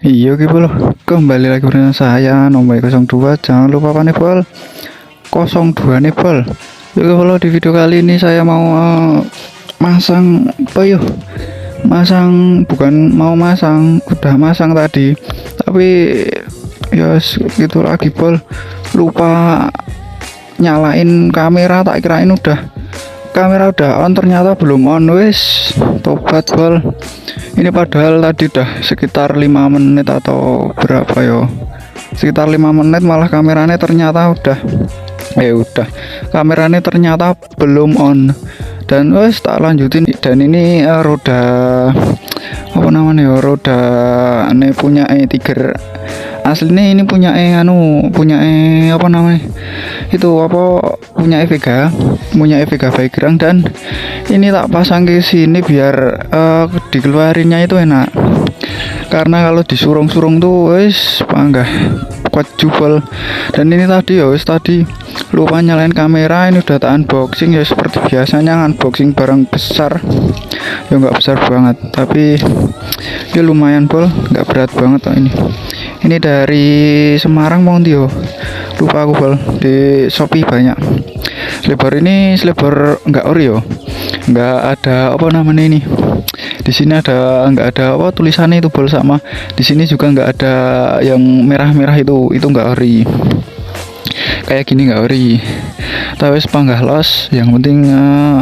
Iya gitu loh, kembali lagi bersama saya nomor 02. Jangan lupa panebol 02 nebol. Yuk kalau di video kali ini saya mau masang apa yuk? Masang, bukan mau masang, udah masang tadi. Tapi ya gitu lagi bol. Lupa nyalain kamera, tak kirain kamera udah on, ternyata belum on. Wes tobat bol. Ini padahal tadi udah sekitar 5 menit atau berapa yo, sekitar 5 menit malah kameranya ternyata udah kameranya ternyata belum on. Dan wes tak lanjutin. Dan ini roda apa namanya ya, roda ini punya Tiger aslinya, ini punya apa namanya itu, apa punya Vega Vagrant. Dan ini tak pasang ke sini biar dikeluarinnya itu enak, karena kalau disurung-surung tuh wes panggah kuat jubel. Dan ini tadi ya wes tadi lupa nyalain kamera. Ini udah tak unboxing ya, seperti biasanya unboxing barang besar ya, nggak besar banget tapi ya lumayan bol, nggak berat banget kok. Ini dari Semarang mau yo, lupa aku bol, di Shopee banyak. Selebar nggak ori yo, nggak ada apa namanya ini. Di sini nggak ada apa tulisannya itu bol, sama di sini juga nggak ada yang merah-merah itu nggak ori. Kayak gini nggak ori, tapi sepanggah los. Yang penting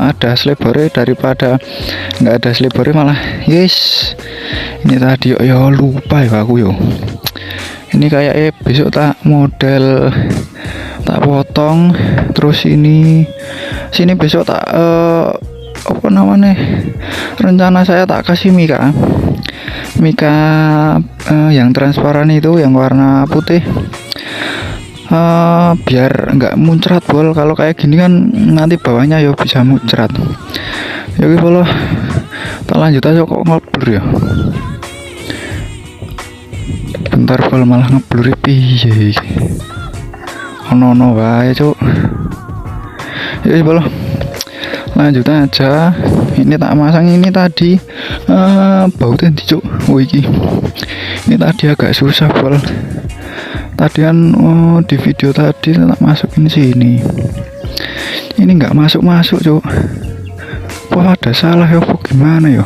ada selebarnya daripada nggak ada selebarnya malah yes. Ini tadi yo lupa ya aku yo. Ini kayak besok tak model tak potong, terus sini besok tak apa namanya, rencana saya tak kasih mika yang transparan itu, yang warna putih, biar nggak muncrat bol. Kalau kayak gini kan nanti bawahnya ya bisa muncrat. Jadi kalau tak lanjut aja, kok ngeblur ya, bentar bol malah ngeblur piye. Ono wae cuk. Jadi bol lanjut aja. Ini tak masang ini tadi bau tadi cuk. Ini tadi agak susah bol. Tadi kan di video tadi tak masukin sini, ini nggak masuk cuk. Wah, ada salah ya, gimana ya?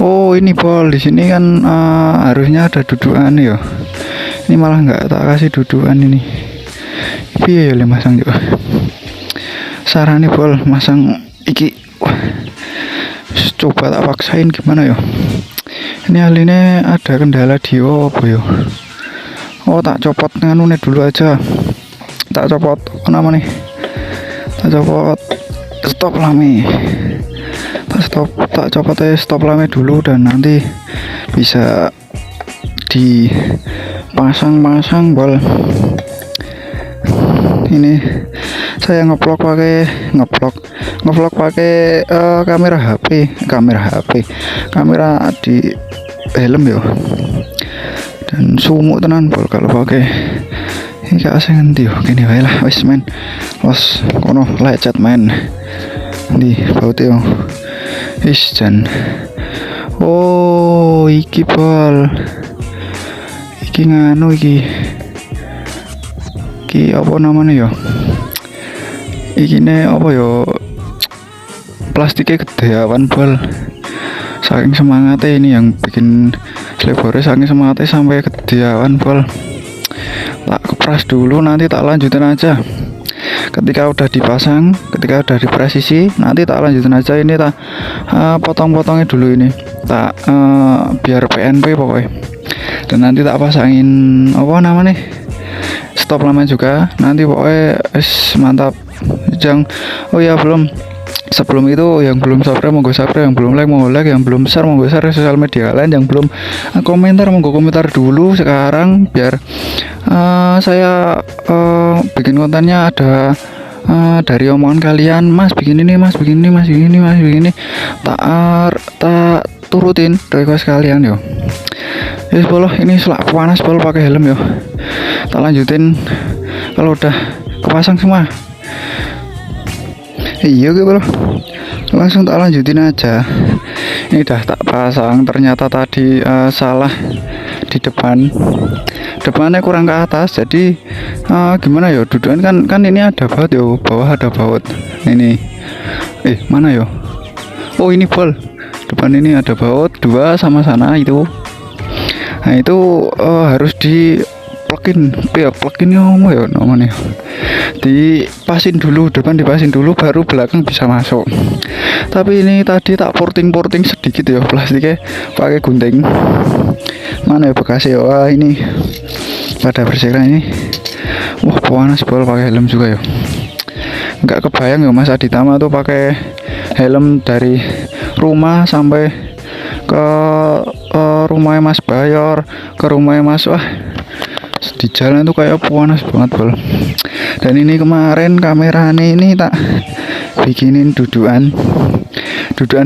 Oh ini bol, di sini kan harusnya ada dudukan ya. Ini malah nggak tak kasih dudukan ini. Piye ya masang juga. Sarane bol masang iki. Wah, coba tak paksain gimana ya. Ini aline ada kendala di apa ya? Oh tak copot nganune dulu aja. Tak copot apa namanya? Tak copot stop lame. Tak copot stop lame dulu, dan nanti bisa dipasang bol. Ini saya ngevlog pakai kamera di helm yo. Dan sumuk tenan bol kalau pakai ini gak asing nanti yo. Gini wae lah wis men, los kono lecet men di baut yo is jan. Oh iki bol, iki nganu iki apa namanya yo, iki ne apa yo, plastiknya gedean bol. Saking semangatnya ini yang bikin selebarnya, saking semangatnya sampai gedean bol. Tak kepras dulu, nanti tak lanjutin aja ketika udah dipasang, ketika udah dipresisi, nanti tak lanjutin aja. Ini tak potong-potongnya dulu, ini tak biar PNP pokoknya. Dan nanti tak pasangin apa namanya, stop lama juga nanti pokoknya mantap. Oh ya sebelum itu, yang belum subscribe monggo subscribe, yang belum like monggo like, yang belum share monggo share sosial media kalian, yang belum komentar monggo komentar dulu sekarang, biar saya bikin kontennya ada dari omongan kalian. Mas bikin ini, mas bikin ini, mas bikin ini, mas bikin ini, tak turutin request kalian yo. Yes bolo, ini selak panas bol pakai helm yo. Tak lanjutin kalau udah kepasang semua. Iya gitu bro, langsung tak lanjutin aja. Ini udah tak pasang, ternyata tadi salah di depannya kurang ke atas, jadi gimana ya dudukan kan ini ada baut yo, bawah ada baut ini, mana yo, oh ini bol, depan ini ada baut dua sama sana itu. Nah itu harus di plugin ya namanya, dipasin dulu, depan dipasin dulu baru belakang bisa masuk. Tapi ini tadi tak porting sedikit ya, plastiknya pakai gunting. Mana ya bekasnya? Wah ini pada bersihkan ini. Wah panas bol, pakai helm juga ya. Nggak kebayang ya Mas Aditama tuh pakai helm dari rumah sampai ke rumahnya Mas Bayor, ke rumahnya Mas, wah di jalan tuh kayak panas banget bol. Dan ini kemarin kameranya ini tak bikinin dudukan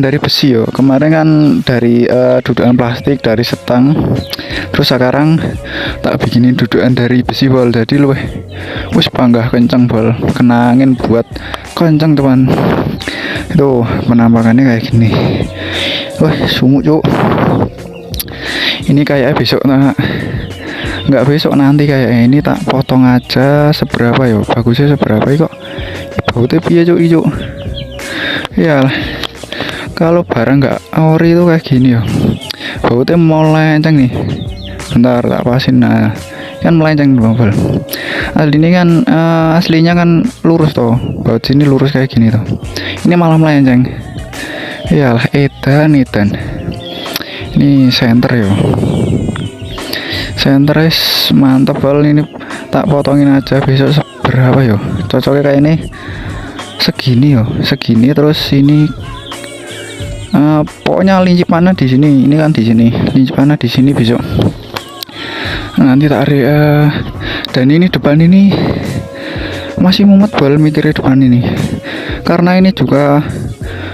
dari besi yo. Kemarin kan dari dudukan plastik dari setang, terus sekarang tak bikinin dudukan dari besi bol. Jadi lu wis panggah kenceng bol, kenangin buat kenceng teman. Itu penampakannya kayak gini. Wah sumuk cuk. Ini kayak besok nggak besok nanti kayak ini tak potong aja seberapa ya, bagusnya seberapa kok bautnya piye cuk ijo ya lah. Kalau barang nggak ori itu kayak gini ya, bautnya mau lenceng nih, bentar tak pasin. Nah kan melenceng bol, ini kan aslinya kan lurus toh, baut sini lurus kayak gini toh, ini malah melenceng. Iyalah edan ini center ya, center mantap bal. Ini tak potongin aja besok seberapa yo, cocoknya kayak ini segini yo, segini. Terus ini pokoknya lincipannya di sini, ini kan di sini lincipannya di sini besok nanti tarik. Dan ini depan ini masih mumet bal, mikirnya depan ini karena ini juga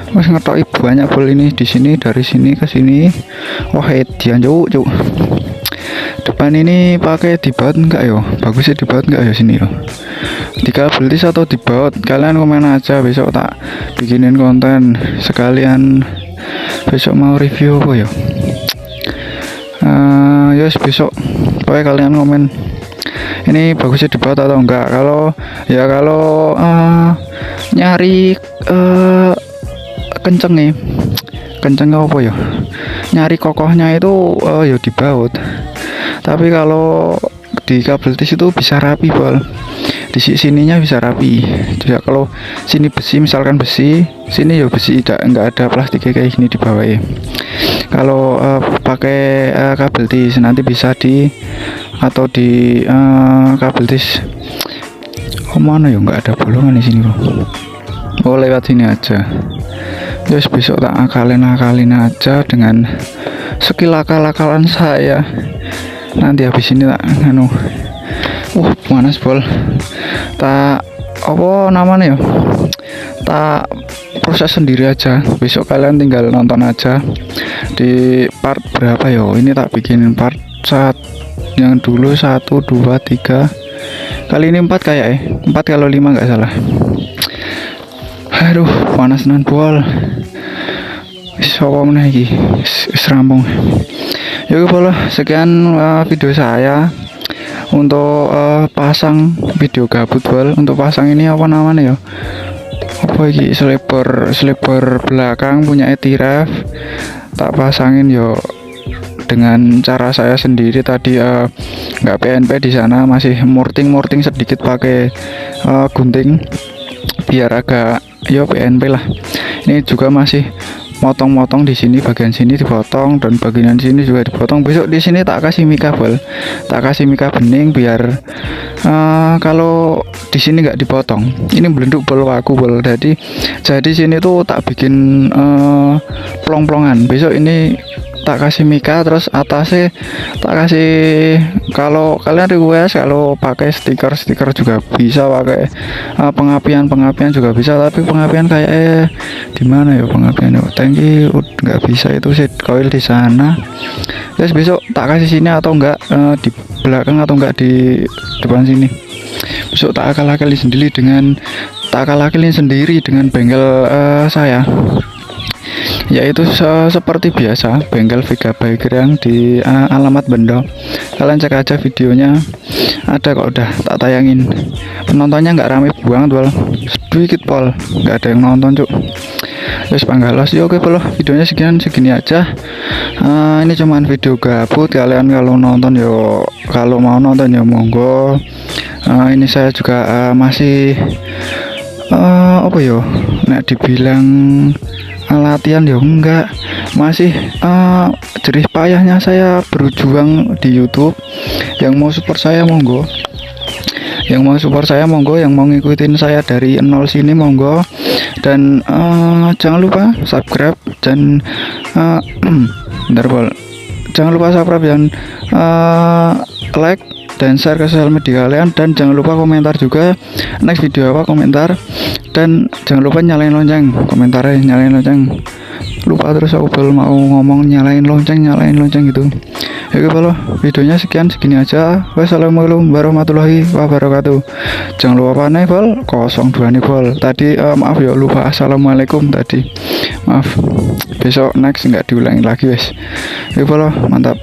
masih ngetoki banyak bol ini di sini, dari sini ke sini. Wah edian cuk. Depan ini pakai dibaut enggak yo, bagusnya dibaut enggak ya sini yo, dikabeltis atau dibaut, kalian komen aja, besok tak bikinin konten sekalian. Besok mau review apa yo, yes besok pokoknya kalian komen ini bagusnya dibaut atau enggak. Kalau nyari kenceng apa ya, nyari kokohnya itu ya dibaut. Tapi kalau di kabel tis itu bisa rapi bol, di sininya bisa rapi. Jadi kalau sini besi, misalkan besi, sini ya besi, enggak ada plastiknya kayak gini di bawah ya. Kalau pakai kabel tis nanti bisa di kabel tis. Oh mana ya, enggak ada bolongan di sini bro. Oh lewat sini aja. Terus besok tak akalin aja dengan skill akal-akalan saya. Nanti habis ini tak panas bol, tak apa namanya ya, tak proses sendiri aja. Besok kalian tinggal nonton aja di part berapa ya. Ini tak bikinin part yang dulu 1, 2, 3 kali ini 4 kayak 4 kalau 5 nggak salah. Aduh panas nan bol. Sopo meneh iki wis rampung. Ya boleh, sekian video saya untuk pasang video gabut bol. Untuk pasang ini apa namanya ya, apa iki, selebar belakang punya Etiref, tak pasangin yo dengan cara saya sendiri tadi. Nggak PNP di sana, masih morting sedikit pakai gunting biar agak yo PNP lah. Ini juga masih motong di sini, bagian sini dipotong dan bagian sini juga dipotong. Besok di sini tak kasih mika bol, tak kasih mika bening biar kalau di sini nggak dipotong. Ini belenduk bol aku bol. Jadi sini tuh tak bikin plong-plongan. Besok ini tak kasih mika, terus atasnya tak kasih, kalau kalian request kalau pakai stiker juga bisa, pakai pengapian juga bisa. Tapi pengapian kayak di mana ya pengapian? Tangki nggak bisa, itu seat coil di sana. Terus besok tak kasih sini atau enggak di belakang atau enggak di depan sini. Besok tak akal-akalin sendiri dengan bengkel saya. yaitu seperti biasa bengkel Vega Baker yang di alamat Bendo. Kalian cek aja videonya, ada kok, udah tak tayangin. Penontonnya nggak rame banget pol, sedikit pol, nggak ada yang nonton cuk. Terus panggalos ya, oke pol, videonya segini aja. Ini cuman video gabut, kalian kalau nonton yo, kalau mau nonton ya monggo. Ini saya juga masih apa yo, nek dibilang latihan ya enggak, masih jerih payahnya saya berjuang di YouTube. Yang mau support saya monggo, yang mau ngikutin saya dari nol sini monggo. Dan jangan lupa subscribe dan bentar bol, jangan lupa subscribe dan like dan share ke sosial media kalian, dan jangan lupa komentar juga next video apa, komentar. Dan jangan lupa nyalain lonceng, komentarnya nyalain lonceng. Lupa terus aku baru mau ngomong nyalain lonceng gitu. Oke kalau videonya segini aja. Wassalamualaikum warahmatullahi wabarakatuh. Jangan lupa panai bol 02 nih bol. Tadi maaf ya, lupa assalamualaikum tadi, maaf. Besok next nggak diulangi lagi wes. Oke kalau mantap.